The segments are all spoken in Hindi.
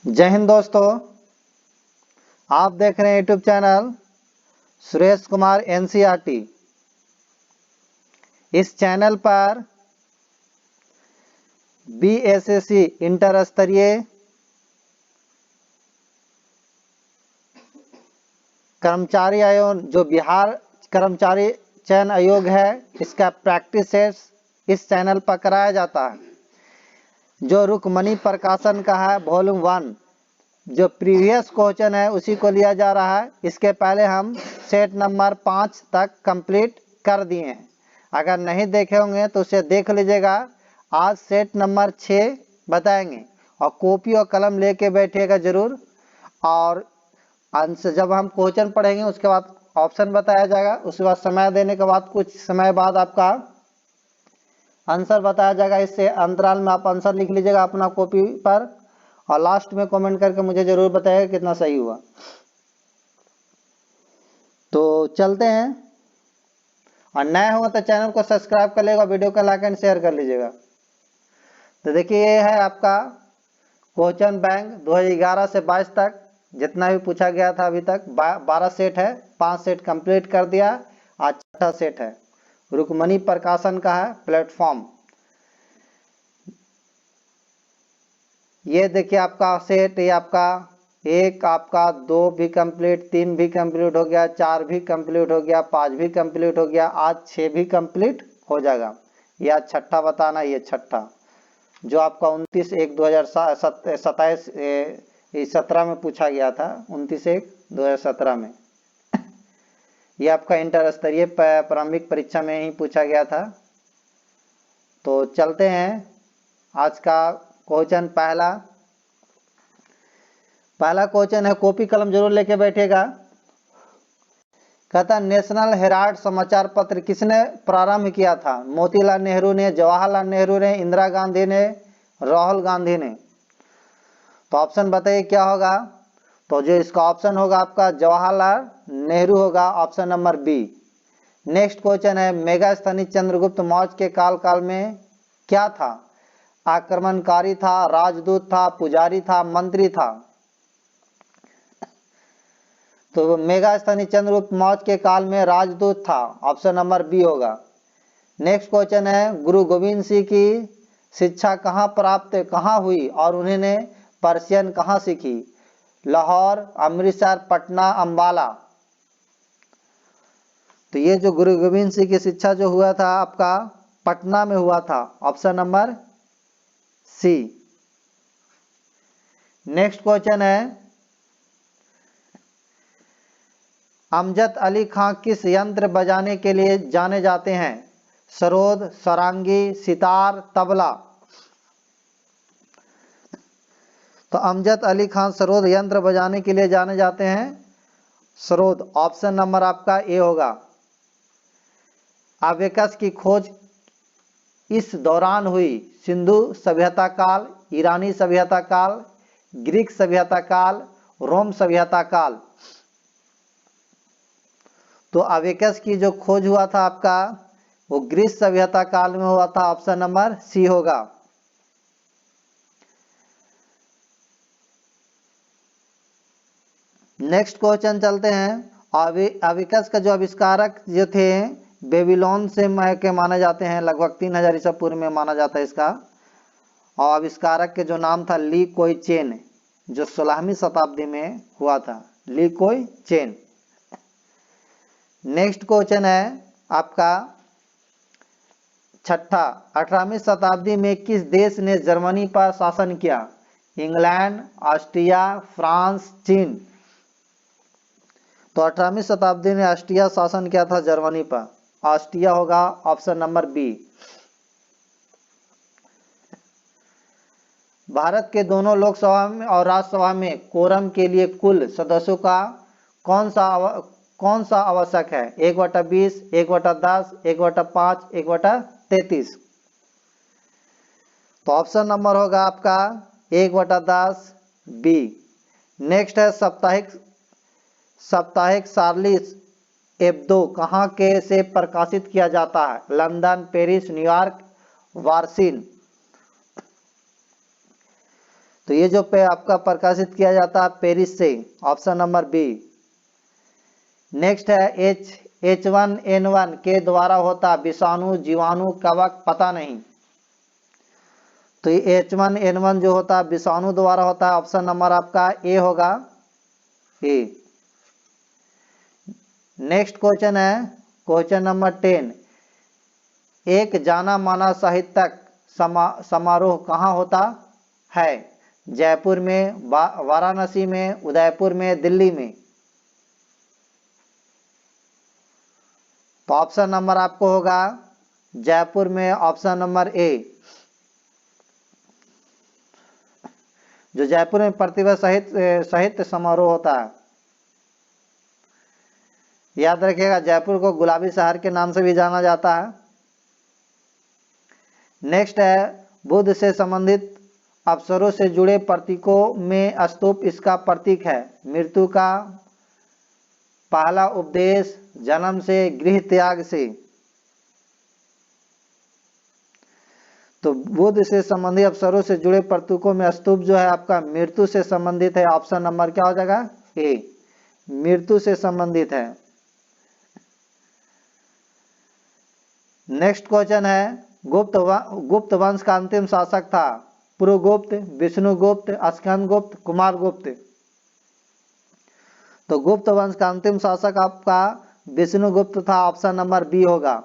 जय हिंद दोस्तों, आप देख रहे हैं YouTube channel Suresh Kumar NCERT. इस चैनल पर बीएसएससी इंटर स्तरीय कर्मचारी आयोग जो बिहार कर्मचारी चयन आयोग है, इसका प्रैक्टिस सेट्स इस चैनल पर कराया जाता है। जो रुक्मणी प्रकाशन का है वॉल्यूम 1, जो प्रीवियस क्वेश्चन है उसी को लिया जा रहा है। इसके पहले हम सेट नंबर 5 तक कंप्लीट कर दिए हैं। अगर नहीं देखे होंगे तो उसे देख लीजिएगा। आज सेट नंबर 6 बताएंगे और कॉपी और कलम लेके बैठिएगा जरूर। और अंश जब हम क्वेश्चन पढ़ेंगे उसके बाद ऑप्शन बताया जाएगा। उसके बाद समय देने के बाद कुछ समय बाद आपका आंसर बताया जाएगा। इससे अंतराल में आप आंसर लिख लीजिएगा अपना कॉपी पर और लास्ट में कमेंट करके मुझे जरूर बताइएगा कितना सही हुआ। तो चलते हैं, और नए हो तो चैनल को सब्सक्राइब कर लीजिएगा, वीडियो को लाइक एंड शेयर कर लीजिएगा। तो देखिए, ये है आपका क्वेश्चन बैंक 2011 से 22 तक जितना भी पूछा गया था अभी तक 12 सेट है। 5 सेट कंप्लीट कर दिया, आज 6ठा सेट है। रुक्मणी प्रकाशन का है प्लेटफॉर्म। ये देखिए आपका सेट, ये आपका 1, आपका 2 भी कंप्लीट, 3 भी कंप्लीट हो गया, 4 भी कंप्लीट हो गया, 5 भी कंप्लीट हो गया, आज 6 भी कंप्लीट हो जाएगा। ये आज 6ठा बताना, ये 6ठा जो आपका 29/1/2017 में पूछा गया था। 29/1/2017 में ये आपका इंटर स्तरीय प्रारंभिक परीक्षा में ही पूछा गया था। तो चलते हैं, आज का क्वेश्चन पहला क्वेश्चन है, कॉपी कलम जरूर लेके बैठेगा। कहता नेशनल हेराल्ड समाचार पत्र किसने प्रारंभ किया था? मोतीलाल नेहरू ने, जवाहरलाल नेहरू ने, इंदिरा गांधी ने, राहुल गांधी ने। तो ऑप्शन बताइए क्या होगा। तो जो इसका ऑप्शन होगा आपका जवाहरलाल नेहरू होगा, option number B. Next question है, मेगास्थनीय चंद्रगुप्त मौर्य के काल में क्या था? आक्रमणकारी था, राजदूत था, पुजारी था, मंत्री था। तो मेगास्थनीय चंद्रगुप्त मौर्य के काल में राजदूत था, ऑप्शन नंबर बी होगा। नेक्स्ट क्वेश्चन है, गुरु गोविंद सिंह की शिक्षा कहाँ हुई और उन्होंने पर्शियन कहाँ सीखी? लाहौर, अमृतसर, पटना, अंबाला। तो ये जो गुरु गोविंद सिंह की शिक्षा जो हुआ था आपका पटना में हुआ था, option number C. Next question है, अमजद अली खां किस यंत्र बजाने के लिए जाने जाते हैं? सरोद, सारंगी, सितार, तबला। तो अमजद अली खान सरोद यंत्र बजाने के लिए जाने जाते हैं, सरोद, ऑप्शन नंबर आपका ए होगा। अबेकस की खोज इस दौरान हुई? सिंधु सभ्यता काल, ईरानी सभ्यता काल, ग्रीक सभ्यता काल, रोम सभ्यता काल। तो अबेकस की जो खोज हुआ था आपका वो ग्रीस सभ्यता काल में हुआ था, ऑप्शन नंबर सी होगा। नेक्स्ट क्वेश्चन चलते हैं। अबेकस का जो आविष्कारक जो थे बेबीलोन से के माने जाते हैं, लगभग 3000 ईसा पूर्व में माना जाता है इसका। और आविष्कारक के जो नाम था ली कोई चेन, जो 16वीं शताब्दी में हुआ था, ली कोई चेन। नेक्स्ट क्वेश्चन है आपका 6ठा, 18वीं शताब्दी में किस देश ने जर्मनी पर शासन किया? इंग्लैंड, ऑस्ट्रिया, फ्रांस, चीन। तो 18वीं शताब्दी में ऑस्ट्रिया शासन किया था जर्मनी पर, ऑस्ट्रिया होगा, ऑप्शन नंबर बी। भारत के दोनों लोकसभा में और राज्यसभा में कोरम के लिए कुल सदस्यों का कौन सा आवश्यक है? 1/20, 1/10, 1/5, 1/33। तो ऑप्शन नंबर होगा आपका 1/10 बी। नेक्स्ट है साप्ताहिक शार्ली एब्दो कहाँ के से प्रकाशित किया जाता है? London, Paris, New York, Washington. तो ये जो पे आपका प्रकाशित किया जाता है पेरिस से, ऑप्शन नंबर बी। नेक्स्ट है H1N1 के द्वारा होता विषाणु, जीवाणु, कवक पता नहीं। तो ये H1N1 जो होता है विषाणु द्वारा होता है, ऑप्शन नंबर आपका ए होगा, ए। नेक्स्ट क्वेश्चन है क्वेश्चन नंबर 10। एक जाना माना साहित्यिक समारोह कहाँ होता है? जयपुर में, वाराणसी में, उदयपुर में, दिल्ली में। तो ऑप्शन नंबर आपको होगा जयपुर में, ऑप्शन नंबर ए। जो जयपुर में प्रतिभा साहित्य समारोह होता है। याद रखिएगा जयपुर को गुलाबी शहर के नाम से भी जाना जाता है। नेक्स्ट है बुद्ध से संबंधित अवसरों से जुड़े प्रतीकों में स्तूप इसका प्रतीक है। मृत्यु का, पहला उपदेश, जन्म से, गृह त्याग से। तो बुद्ध से संबंधित अवसरों से जुड़े प्रतीकों में स्तूप जो है आपका मृत्यु से संबंधित है। ऑप्शन नंबर क्या हो जाएगा? ए, मृत्यु से संबंधित है। नेक्स्ट क्वेश्चन है गुप्त वंश का अंतिम शासक था। पुरुगुप्त, विष्णुगुप्त, स्कंदगुप्त, कुमारगुप्त। तो गुप्त वंश का अंतिम शासक आपका विष्णुगुप्त था, ऑप्शन नंबर बी होगा।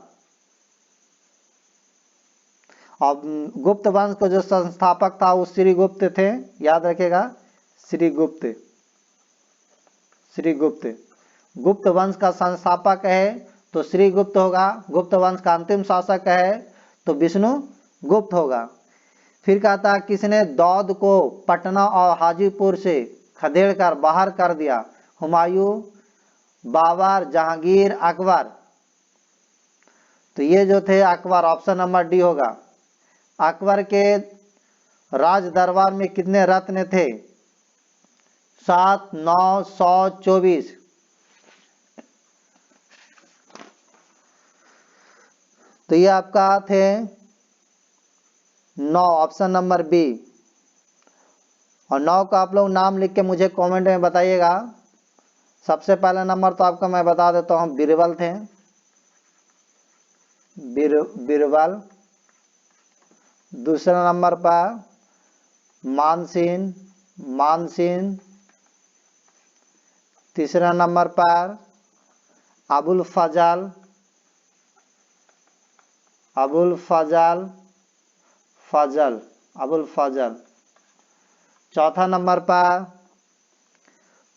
और गुप्त वंश का जो संस्थापक था वो श्रीगुप्त थे, याद रखिएगा, श्रीगुप्त। गुप्त वंश का संस्थापक है तो श्रीगुप्त होगा। गुप्त वंश का अंतिम शासक है तो विष्णुगुप्त होगा। फिर कहता है किसने दौद को पटना और हाजीपुर से खदेड़कर बाहर कर दिया? हुमायूं, बाबर, जहांगीर, अकबर। तो ये जो थे अकबर, ऑप्शन नंबर डी होगा। अकबर के राज दरबार में कितने रत्न थे? 7, 9, 100, 24। तो ये आपका थे 9, ऑप्शन नंबर बी। और 9 का आप लोग नाम लिख के मुझे कमेंट में बताइएगा। सबसे पहला नंबर तो आपका मैं बता देता हूं, बीरबल थे, बीरबल। दूसरा नंबर पर मानसिंह। तीसरा नंबर पर अबुल फजल। चौथा नंबर पर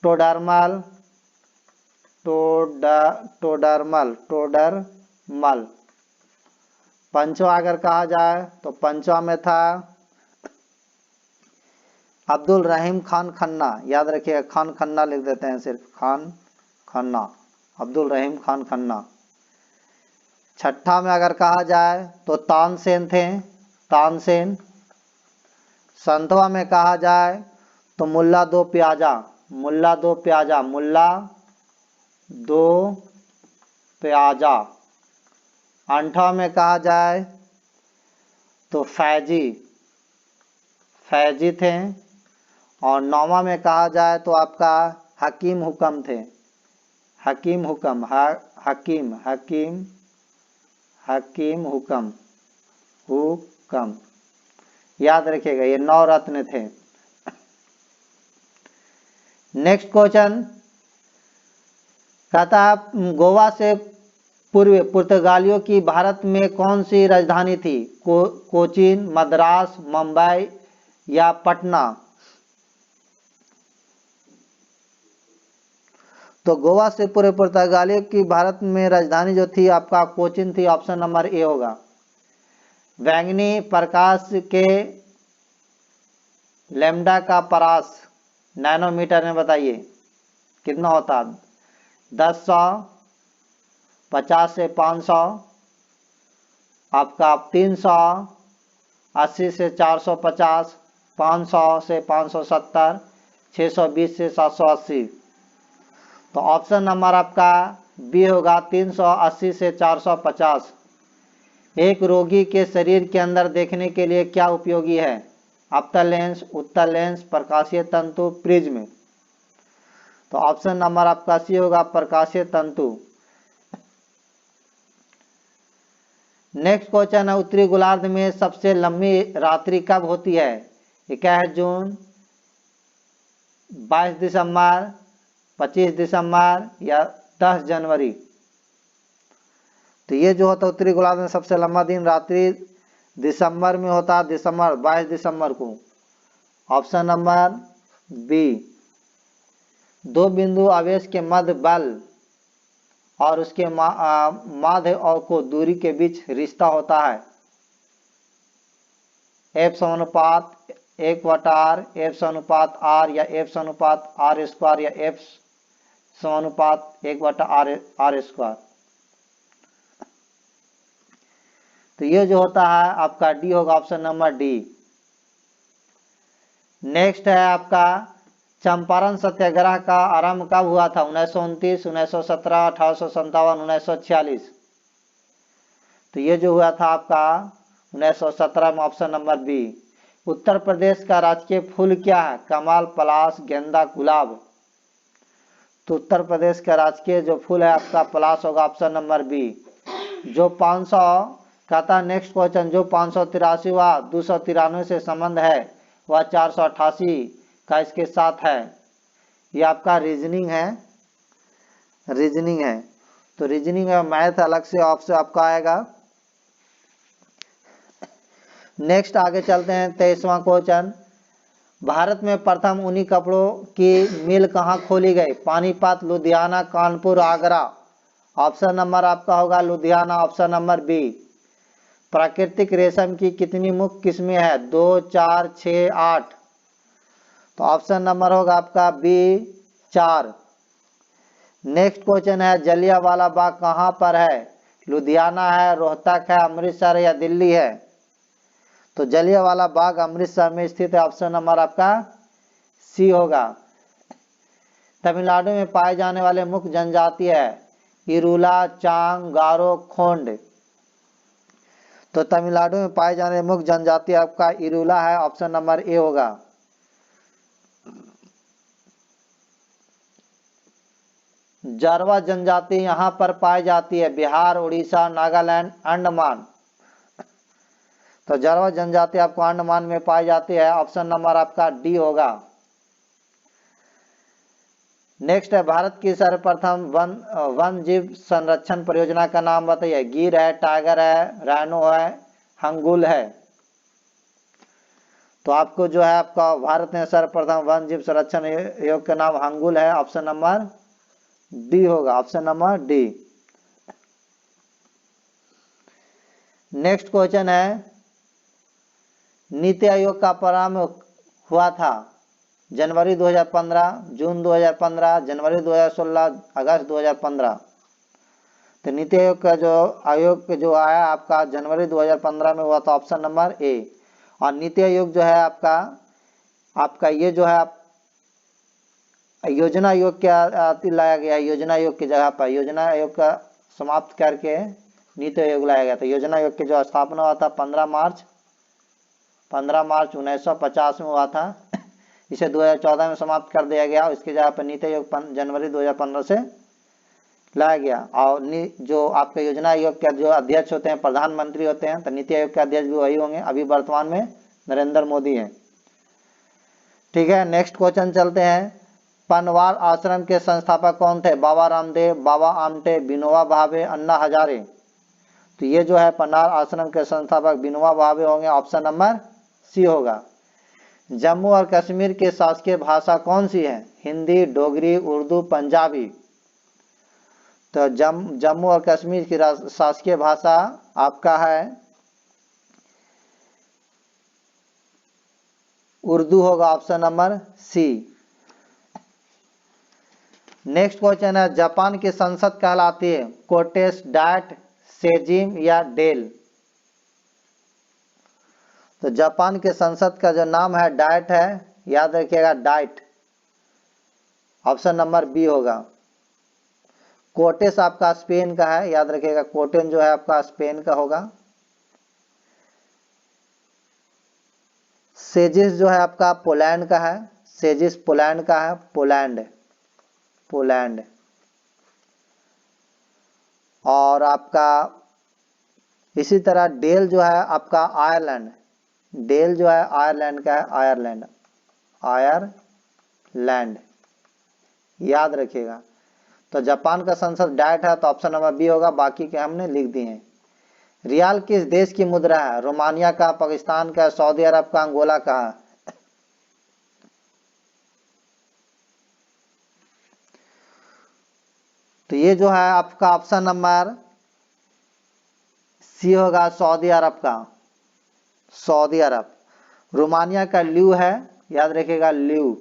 टोडरमल। पंचवा अगर कहा जाए तो पंचवा में था अब्दुल रहीम खान खन्ना। याद रखिएगा, खान खन्ना लिख देते हैं, सिर्फ खान खन्ना, अब्दुल रहीम खान खन्ना। छठा में अगर कहा जाए तो तानसेन थे, तानसेन। संतवा में कहा जाए तो मुल्ला दो प्याजा। आठवां में कहा जाए तो फैजी थे। और नौवां में कहा जाए तो आपका हकीम हुक्म थे, हकीम हुक्म। याद रखिएगा ये 9 रत्न थे। नेक्स्ट क्वेश्चन कहता है गोवा से पूर्व पुर्तगालियों की भारत में कौन सी राजधानी थी? कोचीन, मद्रास, मुंबई या पटना? तो गोवा से पूर्व पुर्तगालियों की भारत में राजधानी जो थी आपका कोचीन थी, ऑप्शन नंबर ए होगा। बैंगनी प्रकाश के लैम्डा का परास नैनोमीटर में बताइए कितना होता? 10, 100, 50 से 500, आपका 300, 80 से 450, 500 से 570, 620 से 780। तो ऑप्शन नंबर आपका बी होगा, 380 से 450। एक रोगी के शरीर के अंदर देखने के लिए क्या उपयोगी है? अवतल लेंस, उत्तल लेंस, प्रकाशीय तंतु, प्रिज्म। तो ऑप्शन नंबर आपका सी होगा, प्रकाशीय तंतु। नेक्स्ट क्वेश्चन है, उत्तरी गोलार्ध में सबसे लंबी रात्रि कब होती है? 21 जून, 22 दिसंबर, 25 दिसंबर या 10 जनवरी। तो ये जो होता है उत्तरी गोलार्ध में सबसे लंबा दिन रात्रि दिसंबर में होता है, दिसंबर 22 दिसंबर को। Option number B. दो बिंदु आवेश के मध्य बल और उसके माध्य और को दूरी के बीच रिश्ता होता है, एफ समानुपात 1/r, एफ समानुपात r या एफ समानुपात r² या एफ समानुपात 1/r²। तो ये जो होता है आपका डी होगा, ऑप्शन नंबर डी। नेक्स्ट है आपका, चंपारण सत्याग्रह का आरंभ कब हुआ था? 1929, 1917, 1857, 1946। तो ये जो हुआ था आपका 1917 में, option number B. Uttar Pradesh का राजकीय फूल क्या है? कमल, पलाश, गेंदा, गुलाब। तो उत्तर प्रदेश का राजकीय जो फूल है आपका पलाश होगा, ऑप्शन नंबर बी। जो 500 कहता है नेक्स्ट क्वेश्चन, जो 583वां 293 से संबंध है वह 488 का इसके साथ है। ये आपका रीजनिंग है, रीजनिंग है। तो रीजनिंग में मैथ अलग से ऑप्शन आपका आएगा। नेक्स्ट आगे चलते हैं, 23वां क्वेश्चन, भारत में प्रथम ऊनी कपड़ों की मिल कहाँ खोली गई? पानीपत, लुधियाना, कानपुर, आगरा। ऑप्शन नंबर आपका होगा लुधियाना, ऑप्शन नंबर बी। प्राकृतिक रेशम की कितनी मुख्य किस्में हैं? 2, 4, 6, 8। तो ऑप्शन नंबर होगा आपका बी, 4। नेक्स्ट क्वेश्चन है, जलियांवाला बाग कहाँ पर है? लुधियाना है, रोहतक है, अमृतसर या दिल्ली है? तो जलियांवाला बाग अमृतसर में स्थित है, ऑप्शन नंबर आपका सी होगा। तमिलनाडु में पाए जाने वाले मुख्य जनजाति है इरूला, चांग, गारो, खोंड। तो तमिलनाडु में पाए जाने वाले मुख्य जनजाति आपका इरूला है, ऑप्शन नंबर ए होगा। जारवा जनजाति यहाँ पर पाई जाती है बिहार, उड़ीसा, नागालैंड, अंडमान। तो जारवा जनजाति आपको अंडमान में पाई जाती है, ऑप्शन नंबर आपका डी होगा। नेक्स्ट है, भारत की सर्वप्रथम वन जीव संरक्षण परियोजना का नाम बताइए। गिर है, टाइगर है, राइनो है, हंगुल है। तो आपको जो है आपका भारत में सर्वप्रथम वन जीव संरक्षण योग का नाम हंगुल है, ऑप्शन नंबर डी होगा, option number D. Next question है, नीति आयोग का प्रारंभ हुआ था जनवरी 2015, जून 2015, जनवरी 2016, अगस्त 2015। तो नीति आयोग जो आया आपका जनवरी 2015 में हुआ था, ऑप्शन नंबर ए। और नीति आयोग जो है आपका ये जो है योजना आयोग क्या लाया गया? योजना आयोग की जगह पर योजना आयोग का समाप्त करके नीति आयोग लाया गया था। योजना आयोग की जो स्थापना हुआ था 15 मार्च 1950 में हुआ था। इसे 2014 में समाप्त कर दिया गया और इसकी जगह पर नीति आयोग जनवरी 2015 से लाया गया। और जो आपके योजना आयोग के जो अध्यक्ष होते हैं प्रधानमंत्री होते हैं, तो नीति आयोग के अध्यक्ष भी वही होंगे। अभी वर्तमान में नरेंद्र मोदी हैं। ठीक है, नेक्स्ट क्वेश्चन चलते हैं, पनवार आश्रम के संस्थापक कौन थे? बाबा रामदेव, बाबा आमटे, विनोबा भावे, अन्ना हजारे। तो ये जो है पनवार आश्रम के संस्थापक विनोबा भावे होंगे, ऑप्शन नंबर सी होगा। जम्मू और कश्मीर की शासकीय भाषा कौन सी है? हिंदी, डोगरी, उर्दू, पंजाबी। तो जम्मू और कश्मीर की शासकीय भाषा आपका है उर्दू होगा, option number C. Next question है, जापान की संसद कहलाती है कोटेस, डाइट, सेजिम या डेल। तो जापान के संसद का जो नाम है डाइट है, याद रखिएगा डाइट, ऑप्शन नंबर बी होगा। कोटेस आपका स्पेन का है, याद रखिएगा कोटेन जो है आपका स्पेन का होगा। सेजिस जो है आपका पोलैंड का है, सेजिस पोलैंड का है, पोलैंड, पोलैंड। और आपका इसी तरह डेल जो है आपका आयरलैंड, डेल जो है आयरलैंड का है, आयरलैंड, आयरलैंड, याद रखिएगा। तो जापान का संसद डाइट है, तो ऑप्शन नंबर बी होगा, बाकी के हमने लिख दिए हैं। रियाल किस देश की मुद्रा है? रोमानिया का, पाकिस्तान का, सऊदी अरब का, अंगोला का है। तो ये जो है आपका ऑप्शन नंबर सी होगा, सऊदी अरब का, सऊदी अरब। रोमानिया का ल्यू है, याद रखिएगा, ल्यू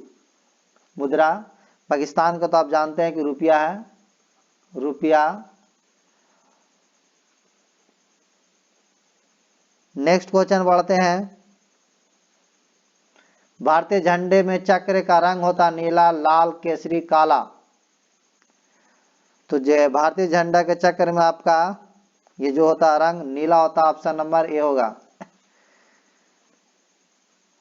मुद्रा। पाकिस्तान का तो आप जानते हैं कि रुपया है, रुपया। नेक्स्ट क्वेश्चन बढ़ते हैं। भारतीय झंडे में चक्र का रंग होता नीला, लाल, केसरी, काला। तो जो भारतीय झंडा के चक्र में आपका ये जो होता है रंग नीला होता, ऑप्शन नंबर ए होगा।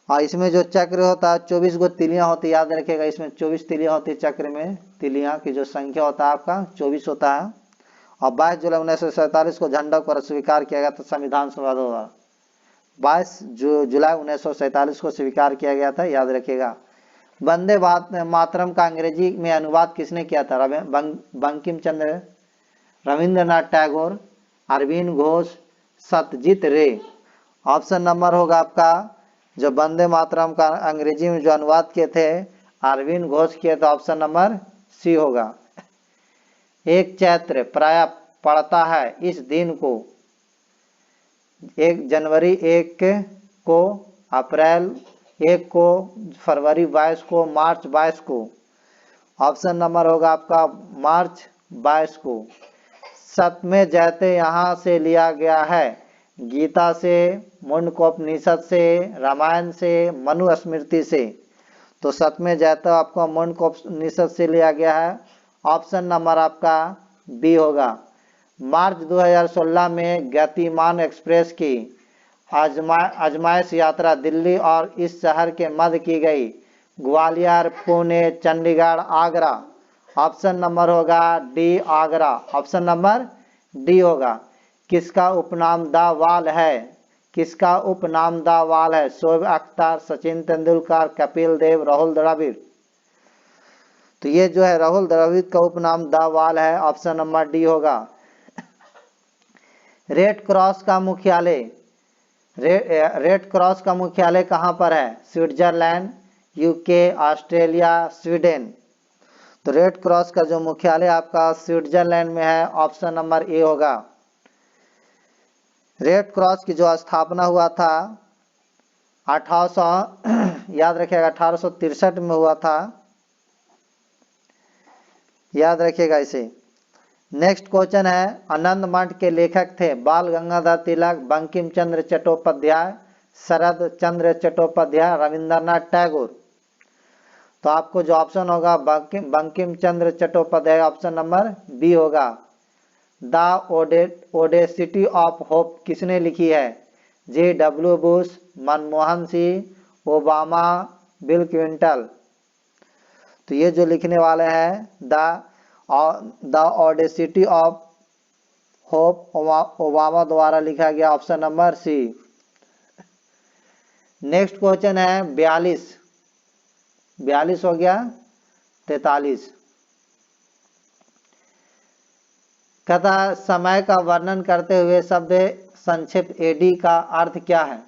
और इसमें जो चक्र होता है 24 गो तिलियां होती, याद रखिएगा, इसमें 24 तिलियां होती, चक्र में तिलियां की जो संख्या होता है आपका 24 होता है। और 22 जुलाई 1947 को झंडा को स्वीकार किया गया था संविधान सभा द्वारा, 22 जुलाई 1947 को स्वीकार किया गया था, याद रखिएगा। वंदे मातरम का अंग्रेजी में अनुवाद किसने किया था? बंकिम चंद्र, रविंद्रनाथ टैगोर, अरविंद घोष, सत्यजीत रे। ऑप्शन नंबर होगा आपका जो वंदे मातरम का अंग्रेजी में जो अनुवाद किए थे अरविंद घोष किए, तो ऑप्शन नंबर सी होगा। एक चैत्र प्राय पड़ता है इस दिन को, 1 जनवरी 1 को, अप्रैल 1 को, फरवरी 22 को, मार्च 22 को। ऑप्शन नंबर होगा आपका मार्च 22 को। सतमें जयते यहाँ से लिया गया है, गीता से, मुंडकोपनिषद से, रामायण से, मनुस्मृति से। तो सतमें जयते आपको मुंडकोपनिषद से लिया गया है, ऑप्शन नंबर आपका बी होगा। मार्च 2016 में गतिमान एक्सप्रेस की आजमाइश यात्रा दिल्ली और इस शहर के मध्य की गई, ग्वालियर, पुणे, चंडीगढ़, आगरा। ऑप्शन नंबर होगा D, Agra, option number D होगा। किसका उपनाम द वाल है? किसका उपनाम द वाल है? शोएब अख्तर, सचिन तेंदुलकर, कपिल देव, राहुल द्रविड़। तो ये जो है राहुल द्रविड़ का उपनाम द वाल है, ऑप्शन नंबर डी होगा। रेड क्रॉस का मुख्यालय, रेड क्रॉस का मुख्यालय कहां पर है? Switzerland, UK, Australia, Sweden. तो रेड क्रॉस का जो मुख्यालय आपका स्विट्जरलैंड में है, ऑप्शन नंबर ए होगा। रेड क्रॉस की जो स्थापना हुआ था 1800 याद रखिएगा 1863 में हुआ था, याद रखिएगा इसे। नेक्स्ट क्वेश्चन है, आनंद मठ के लेखक थे बाल गंगाधर तिलक, बंकिम चंद्र चट्टोपाध्याय, शरद चंद्र चट्टोपाध्याय, रविंद्रनाथ टैगोर। तो आपको जो ऑप्शन होगा Bankim Chandra Chattopadhyay, option number B होगा। द ओडेसिटी ऑफ होप किसने लिखी है? J W. Bush, Manmohan Singh, Obama, Bill Clinton. तो ये जो लिखने वाले हैं the audacity of hope Obama द्वारा लिखा गया, option number C. Next question है 42 हो गया 43। कथा समय का वर्णन करते हुए शब्द संक्षिप्त एडी का अर्थ क्या है?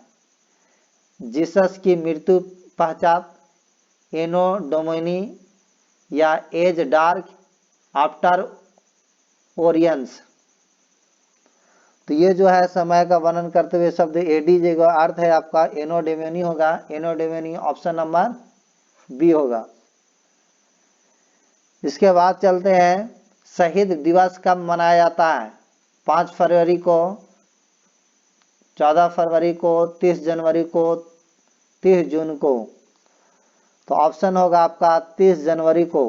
जीसस की मृत्यु पश्चात, एनो डोमिनी, या एज डार्क आफ्टर ओरियंस। तो ये जो है समय का वर्णन करते हुए शब्द एडी जो अर्थ है आपका एनो डोमिनी होगा, एनो डोमिनी, ऑप्शन नंबर बी होगा। इसके बाद चलते हैं, शहीद दिवस कब मनाया जाता है? 5 फरवरी को, 14 फरवरी को, 30 जनवरी को, 30 जून को। तो ऑप्शन होगा आपका 30 जनवरी को,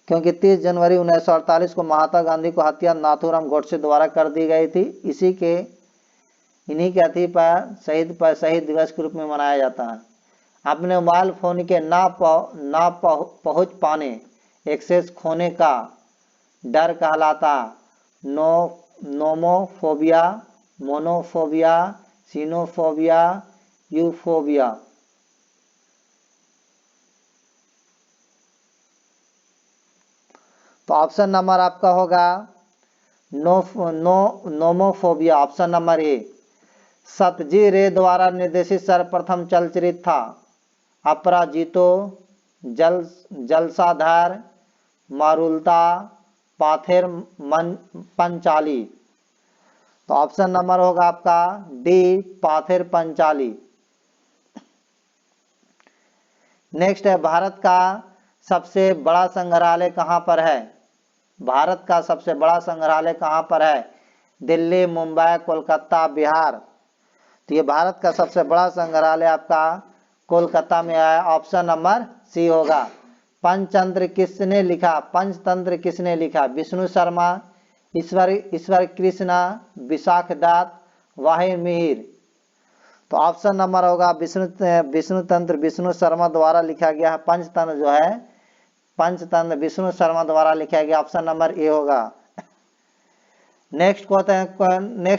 क्योंकि 30 जनवरी 1948 को महात्मा गांधी को हत्या नाथूराम गोडसे द्वारा कर दी गई थी। इन्हीं के अति पर शहीद दिवस के रूप में मनाया जाता है। अपने मोबाइल फोन के ना पहुंच पाने, एक्सेस खोने का डर कहलाता नोमोफोबिया, मोनोफोबिया, सीनोफोबिया, यूफोबिया। तो ऑप्शन नंबर आपका होगा nomophobia, option number A. Satyajit रे द्वारा निर्देशित सर्वप्रथम चलचित्र था अपराजितो, जलसाधार, मारुलता, पाथेर पंचाली। तो ऑप्शन नंबर होगा आपका डी, पाथेर पंचाली। नेक्स्ट है, भारत का सबसे बड़ा संग्रहालय कहां पर है? भारत का सबसे बड़ा संग्रहालय कहां पर है? दिल्ली, मुंबई, कोलकाता, बिहार। तो ये भारत का सबसे बड़ा संग्रहालय आपका कोलकाता में है, ऑप्शन नंबर सी होगा। पंचतंत्र किसने लिखा? पंचतंत्र किसने लिखा? विष्णु शर्मा, ईश्वर कृष्णा, विशाख दत्त, वाहिर मिहिर। तो ऑप्शन नंबर होगा विष्णु शर्मा द्वारा लिखा गया है। पंचतंत्र जो है, पंचतंत्र विष्णु शर्मा द्वारा लिखा गया, ऑप्शन नंबर ए होगा। नेक्स्ट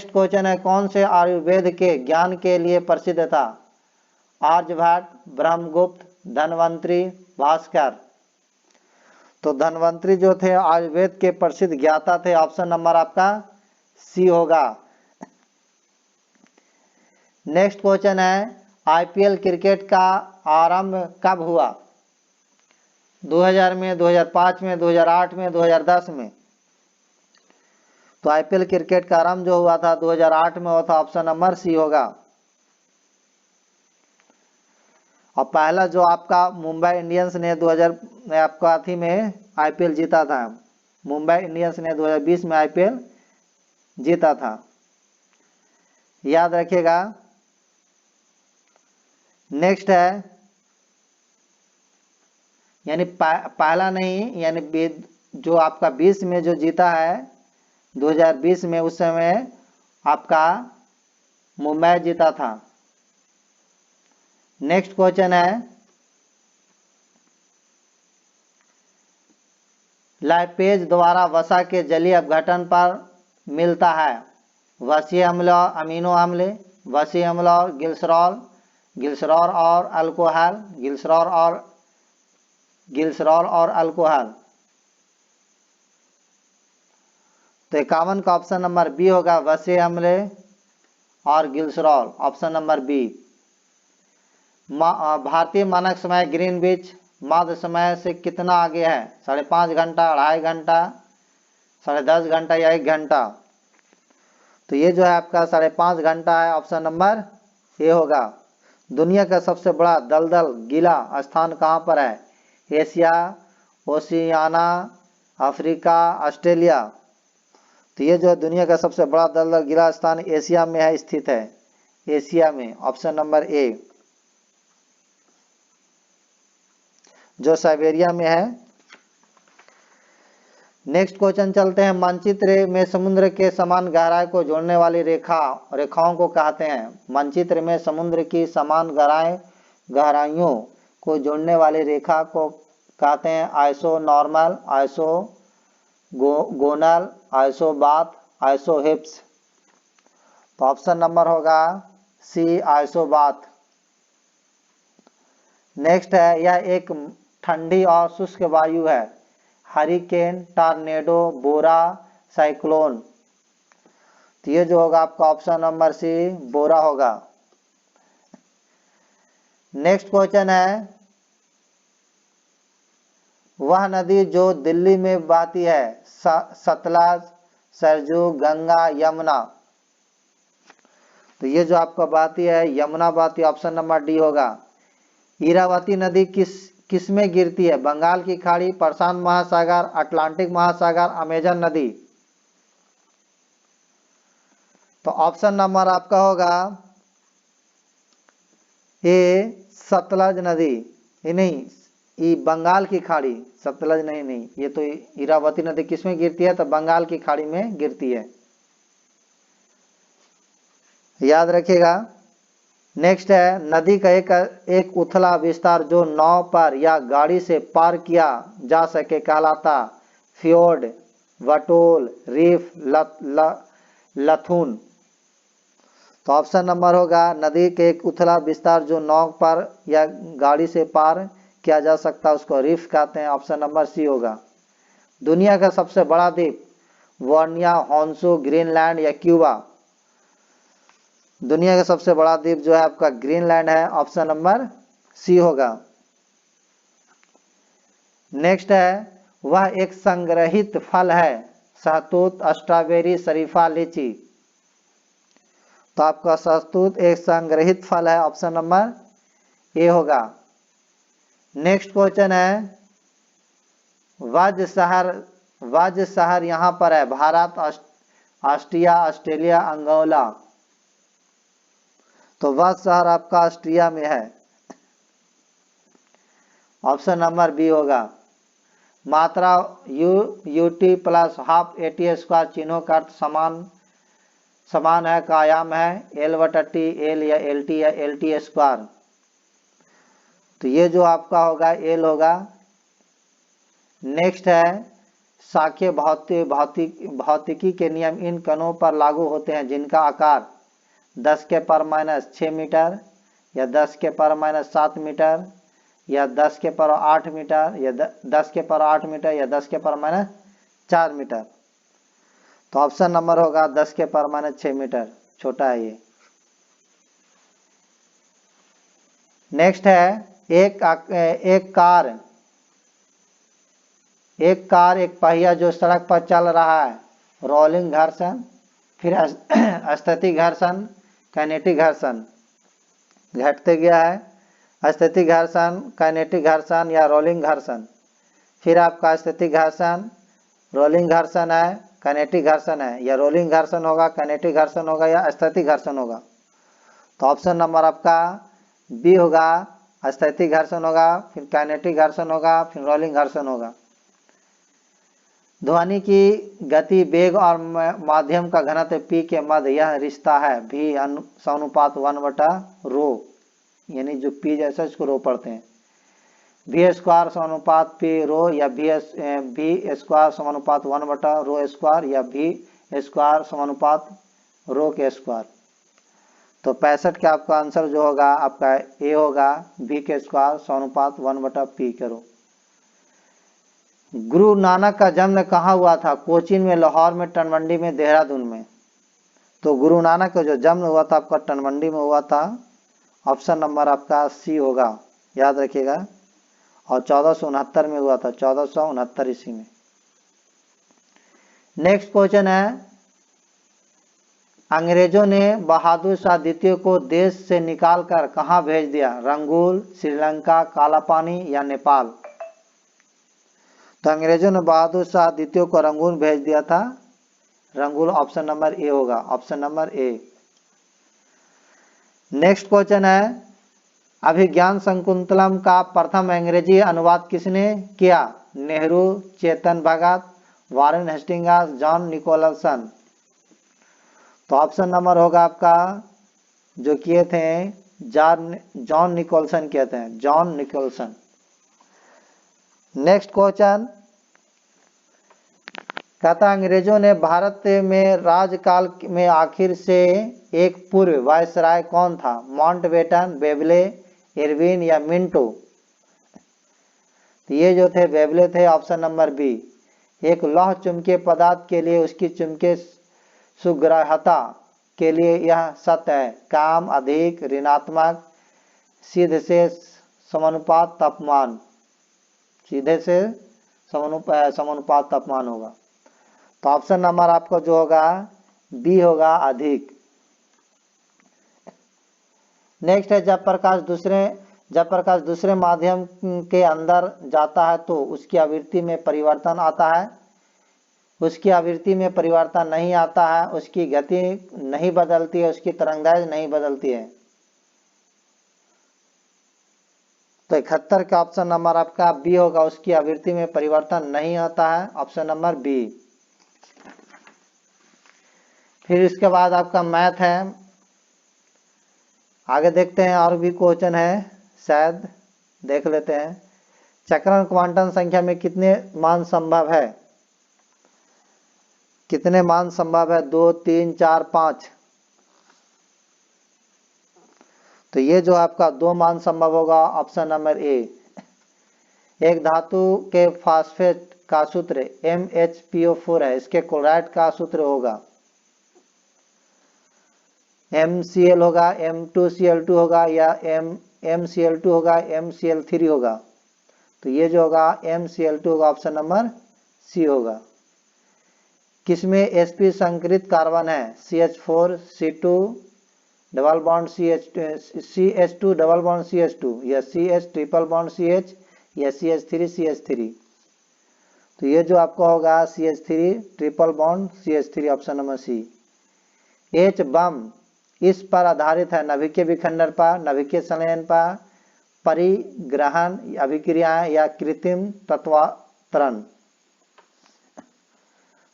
क्वेश्चन है, कौन से आयुर्वेद के ज्ञान के लिए प्रसिद्ध था? आर्यभट्ट, ब्रह्मगुप्त, धन्वंतरी, भास्कर। तो धन्वंतरी जो थे आयुर्वेद के प्रसिद्ध ज्ञाता थे, ऑप्शन नंबर आपका सी होगा। नेक्स्ट क्वेश्चन है, आईपीएल क्रिकेट का आरंभ कब हुआ? 2000 में, 2005 में, 2008 में, 2010 में। तो आईपीएल क्रिकेट का आरंभ जो हुआ था 2008 में हुआ था, ऑप्शन नंबर सी होगा। और पहला जो आपका मुंबई इंडियंस ने 2000 में आपका अथी में आईपीएल जीता था, मुंबई इंडियंस ने 2020 में आईपीएल जीता था, याद रखिएगा। नेक्स्ट है, यानी पहला नहीं, यानी जो आपका 20 में जो जीता है 2020 में, उस समय आपका मुंबई जीता था। नेक्स्ट क्वेश्चन है, लाइपेज द्वारा वसा के जलीय अपघटन पर मिलता है वसीय अम्ल, अमीनो अम्ल, वसीय अम्ल और ग्लिसरॉल और अल्कोहल, ग्लिसरॉल और अल्कोहल। तो 51 का ऑप्शन नंबर बी होगा, वसीय अम्ल और ग्लिसरॉल, ऑप्शन नंबर बी। भारतीय मानक समय ग्रीनविच मध्य समय से कितना आगे है? 5.5 घंटा, 2.5 घंटा, 10.5 घंटा या 1 घंटा। तो ये जो है आपका 5.5 घंटा है, ऑप्शन नंबर ए होगा। दुनिया का सबसे बड़ा दलदल गीला स्थान कहाँ पर है? Asia, Oceania, Africa, Australia. तो ये जो है दुनिया का सबसे बड़ा दलदल गीला स्थान एशिया में है, स्थित है एशिया में, ऑप्शन नंबर ए, जो साइबेरिया में है। नेक्स्ट क्वेश्चन चलते हैं, मानचित्र में समुद्र के समान गहराई को जोड़ने वाली रेखाओं को कहते हैं? मानचित्र में समुद्र की समान गहराइयों को जोड़ने वाली रेखा को कहते हैं आइसोनॉर्मल, आइसोगोनल, आइसोबाथ, आइसोहिप्स। तो ऑप्शन नंबर होगा सी, आइसोबाथ। नेक्स्ट है, यह एक ठंडी और शुष्क वायु है, हरिकेन, टॉर्नेडो, बोरा, साइक्लोन। तो ये जो होगा आपका ऑप्शन नंबर सी, बोरा होगा। नेक्स्ट क्वेश्चन है, वह नदी जो दिल्ली में बहती है, सतलज, सरजू, गंगा, यमुना। तो ये जो आपका बहती है यमुना बहती, ऑप्शन नंबर डी होगा। इरावती नदी किस में गिरती है? बंगाल की खाड़ी, प्रशांत महासागर, अटलांटिक महासागर, अमेजन नदी। तो ऑप्शन नंबर आपका होगा ए, सतलज नदी। ये नहीं, ये बंगाल की खाड़ी, सतलज नहीं, ये तो इरावती नदी किस में गिरती है? तो बंगाल की खाड़ी में गिरती है। याद रखिएगा। नेक्स्ट है नदी का एक उथला विस्तार जो नाव पर या गाड़ी से पार किया जा सके कहलाता फ्योर्ड, वटोल, रीफ, लथून। तो ऑप्शन नंबर होगा नदी के एक उथला विस्तार जो नाव पर या गाड़ी से पार किया जा सकता है उसको रीफ कहते हैं। ऑप्शन नंबर सी होगा। दुनिया का सबसे बड़ा द्वीप वानिया, हॉन्शू, ग्रीनलैंड या क्यूबा। दुनिया का सबसे बड़ा द्वीप जो है आपका ग्रीनलैंड है। ऑप्शन नंबर सी होगा। नेक्स्ट है वह एक संग्रहित फल है सहतूत, स्ट्रॉबेरी, शरीफा, लीची। तो आपका सहतूत एक संग्रहित फल है। ऑप्शन नंबर ए होगा। नेक्स्ट क्वेश्चन है वज्र शहर यहां पर है भारत, ऑस्ट्रिया, ऑस्ट्रेलिया, अंगोला। तो वज्र शहर आपका ऑस्ट्रिया में है। ऑप्शन नंबर बी होगा। मात्रा UT plus half eighty square चिन्हों का अर्थ समान है का आयाम है एल बटा टी, एल या एल टी या एल टी स्क्वायर। तो ये जो आपका होगा एल होगा। नेक्स्ट है सांख्य भौतिकी के नियम इन कणों पर लागू होते हैं जिनका आकार 10 के पावर माइनस 6 मीटर या 10 के पावर माइनस 7 मीटर या 10 के पावर 8 मीटर या 10 के पावर 8 मीटर या 10 के पावर माइनस 4 मीटर। तो ऑप्शन नंबर होगा 10 के पावर माइनस 6 मीटर, छोटा है ये। नेक्स्ट है एक कार एक पहिया जो सड़क पर चल रहा है रोलिंग घर्षण, फिर स्थैतिक घर्षण, काइनेटिक घर्षण। घटते गया है स्थैतिक घर्षण, काइनेटिक घर्षण या रोलिंग घर्षण। फिर आपका स्थैतिक घर्षण, रोलिंग घर्षण है, काइनेटिक घर्षण है। या रोलिंग घर्षण होगा, काइनेटिक घर्षण होगा या स्थैतिक घर्षण होगा। तो ऑप्शन नंबर आपका बी होगा। स्थैतिक घर्षण होगा, फिर काइनेटिक घर्षण होगा, फिर रोलिंग घर्षण होगा। ध्वनि की गति, वेग और माध्यम का घनत्व p के मध्य यह रिश्ता है v समानुपात 1/ρ, यानी जो p जैसा इसको रो पढ़ते हैं। v स्क्वायर समानुपात p रो या v स्क्वायर समानुपात 1/ρ स्क्वायर या v स्क्वायर समानुपात रो के स्क्वायर। तो 65 का आपका आंसर जो होगा आपका ए होगा v के स्क्वायर समानुपात 1/p करो। गुरु नानक का जन्म कहाँ हुआ था? कोचीन में, लाहौर में, टनमंडी में, देहरादून में। तो गुरु नानक का जो जन्म हुआ था आपका टनमंडी में हुआ था। ऑप्शन नंबर आपका सी होगा, याद रखिएगा। और 1469 में हुआ था, 1469 ईस्वी में। नेक्स्ट क्वेश्चन है अंग्रेजों ने बहादुर शाह द्वितीय को देश से निकालकर कहाँ भेज दिया? रंगून, श्रीलंका, कालापानी या नेपाल। तो अंग्रेजों ने बहादुर शाह द्वितीय को रंगून भेज दिया था। रंगून ऑप्शन नंबर ए होगा, option number A. Next question है अभिज्ञान शकुंतलम का प्रथम अंग्रेजी अनुवाद किसने किया? Nehru, Chetan Bhagat, Warren Hastings, John Nicolson. तो ऑप्शन नंबर होगा आपका जो किए थे जॉन निकोलसन कहते हैं, जॉन निकोलसन। नेक्स्ट क्वेश्चन कहता अंग्रेजों ने भारत में राजकाल में आखिर से एक पूर्व वायसराय कौन था? माउंटबेटन, बेवले, इरविन या मिंटो। तो ये जो थे बेवले थे, ऑप्शन नंबर बी। एक लौह चुंबकीय पदार्थ के लिए उसकी चुंबकीय सुग्राह्यता के लिए यह सत्य है काम अधिक ऋणात्मक सीधे से समानुपात तापमान, सीधे से समानुपात तापमान होगा। तो ऑप्शन नंबर आपको जो होगा बी होगा अधिक। नेक्स्ट है जब प्रकाश दूसरे माध्यम के अंदर जाता है तो उसकी आवृत्ति में परिवर्तन आता है, उसकी आवृत्ति में परिवर्तन नहीं आता है, उसकी गति नहीं बदलती है, उसकी तरंगदैर्घ्य नहीं बदलती है। तो 71 का ऑप्शन नंबर आपका बी होगा, उसकी आवृत्ति में परिवर्तन नहीं आता है, ऑप्शन नंबर बी। फिर इसके बाद आपका मैथ है आगे देखते हैं, और भी क्वेश्चन है, शायद देख लेते हैं। चक्रण क्वांटम संख्या में कितने मान संभव है? कितने मान संभव है? 2, 3, 4, 5। तो ये जो आपका 2 मान संभव होगा, ऑप्शन नंबर ए। एक धातु के फास्फेट का सूत्र MHPO4 है, इसके क्लोराइड का सूत्र होगा MCl होगा, M2Cl2 होगा, या MCl2 होगा, MCl3 होगा। तो ये जो होगा MCl2 होगा, ऑप्शन नंबर सी होगा। किसमें sp संकरित कार्बन है? CH4 C2 double bond CH2 double bond CH2, या CH ट्रिपल बॉन्ड CH, या CH3 CH3। तो ये जो आपका होगा CH3 triple bond CH3, option number C. H बम इस पर आधारित है, नाभिकीय विखंडन पर, नाभिकीय संलयन पर, परिग्रहण अभिक्रियाएं, या कृत्रिम तत्वांतरण।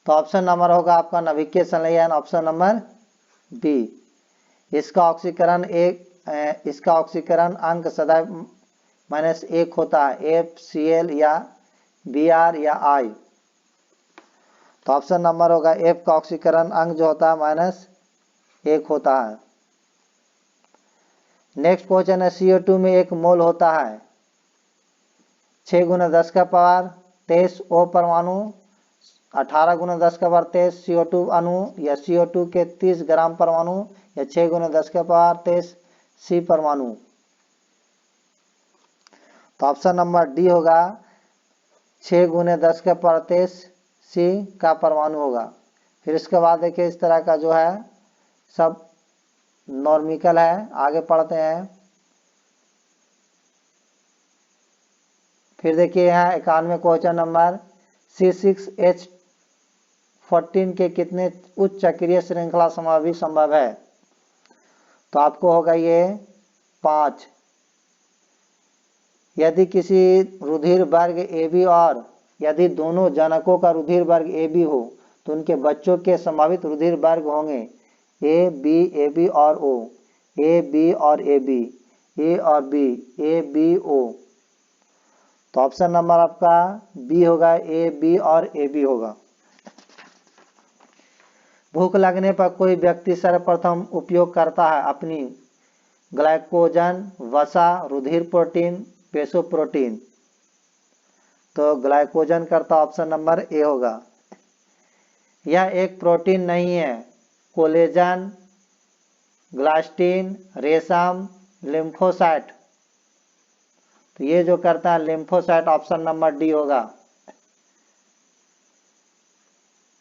तो ऑप्शन नंबर होगा आपका नाभिकीय संलयन, ऑप्शन नंबर बी। इसका ऑक्सीकरण अंक सदैव -1 होता है, FCl या Br या I। तो ऑप्शन नंबर होगा F का ऑक्सीकरण अंक जो होता है -1 होता है। नेक्स्ट क्वेश्चन है, CO2 में 1 मोल होता है 6 × 10 का पावर 23 O परमाणु, 18 × 10 का पावर 23 CO2 अणु, या CO2 के 30 ग्राम परमाणु, या 6 × 10 का पावर 23 C परमाणु। तो ऑप्शन नंबर डी होगा 6 × 10 का पावर 23 C का परमाणु होगा। फिर इसके बाद देखिए, इस तरह का जो है सब नॉर्मिकल है। आगे पढ़ते हैं। फिर देखिए यहाँ 91 क्वेश्चन नंबर, C6H14 के कितने उच्च चक्रीय श्रृंखला समावेश संभव है? तो आपको होगा ये 5। यदि किसी रुधिर वर्ग AB और यदि दोनों जनकों का रुधिर वर्ग AB हो तो उनके बच्चों के संभावित रुधिर वर्ग होंगे AB, AB और O, AB और AB, A और B, ABO। तो ऑप्शन नंबर आपका बी होगा, AB और AB होगा। भूख लगने पर कोई व्यक्ति सर्वप्रथम उपयोग करता है अपनी ग्लाइकोजन, वसा, रुधिर प्रोटीन, पेशो प्रोटीन। तो ग्लाइकोजन करता, ऑप्शन नंबर ए होगा। यह एक प्रोटीन नहीं है, कोलेजन, ग्लास्टिन, रेशम, लिम्फोसाइट। तो ये जो करता है लिम्फोसाइट, ऑप्शन नंबर डी होगा।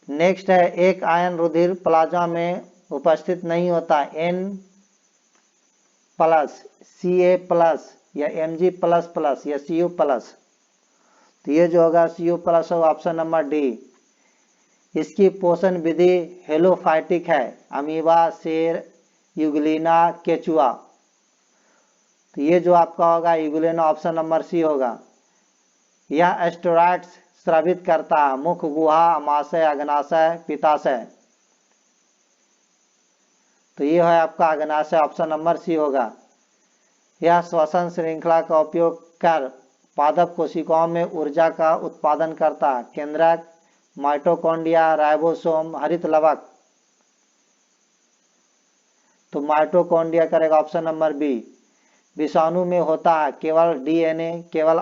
नेक्स्ट है, एक आयन रुधिर प्लाज्मा में उपस्थित नहीं होता, N+, Ca+, या Mg++, या Cu+। तो ये जो होगा Cu+ होगा, ऑप्शन नंबर डी। इसकी पोषण विधि हेलोफाइटिक है, अमीबा, शेर, यूग्लिना, केचुआ। तो ये जो आपका होगा यूग्लिना, ऑप्शन नंबर सी होगा। यह एस्टेरॉइड्स स्रावित करता है, मुख गुहा, अमाशय, अग्नाशय, पित्ताशय। तो ये है आपका अग्नाशय, ऑप्शन नंबर सी होगा। यह श्वसन श्रृंखला का उपयोग कर पादप कोशिकाओं में ऊर्जा का उत्पादन करता है, केंद्रक, माइटोकॉन्ड्रिया, राइबोसोम, हरित लवक। तो माइटोकॉन्ड्रिया करेगा, ऑप्शन नंबर बी। विषाणु में होता है केवल DNA, केवल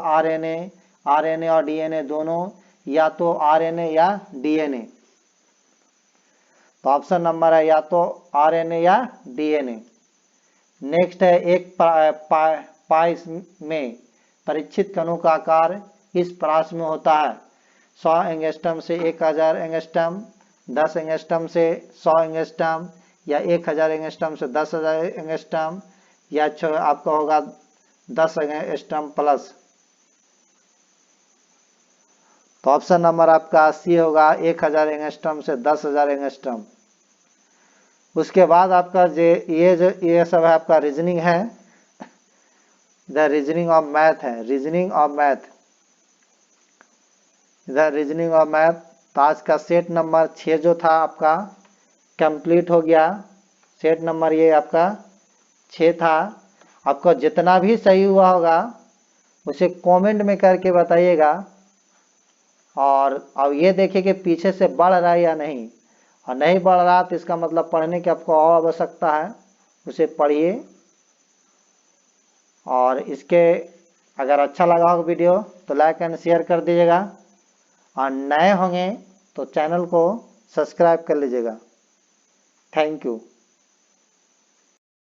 RNA और DNA दोनों, या तो RNA या DNA। तो ऑप्शन नंबर है या तो RNA या DNA। नेक्स्ट है, एक पाइस में परीक्षित कणों का आकार इस प्रास में होता है 100 एंगस्ट्रम से 1000 एंगस्ट्रम, 10 एंगस्ट्रम से 100 एंगस्ट्रम, या 1000 एंगस्ट्रम से 10,000 एंगस्ट्रम, या आपका होगा 10 एंगस्ट्रम प्लस। तो ऑप्शन नंबर आपका सी होगा, 1000 एंगस्ट्रम से 10,000 एंगस्ट्रम। उसके बाद आपका ये सब है आपका रीजनिंग है, द रीजनिंग ऑफ मैथ है, reasoning of math, the reasoning of math. तो आज का सेट नंबर 6 जो था आपका कंप्लीट हो गया। सेट नंबर ये आपका 6 था। आपको जितना भी सही हुआ होगा उसे कमेंट में करके बताइएगा। और अब ये देखिए कि पीछे से बढ़ रहा है या नहीं, और नहीं बढ़ रहा तो इसका मतलब पढ़ने की आपको और आवश्यकता है, उसे पढ़िए। और इसके अगर अच्छा लगा हो वीडियो तो लाइक एंड शेयर कर दीजिएगा, और नए होंगे तो चैनल को सब्सक्राइब कर लीजिएगा। Thank you.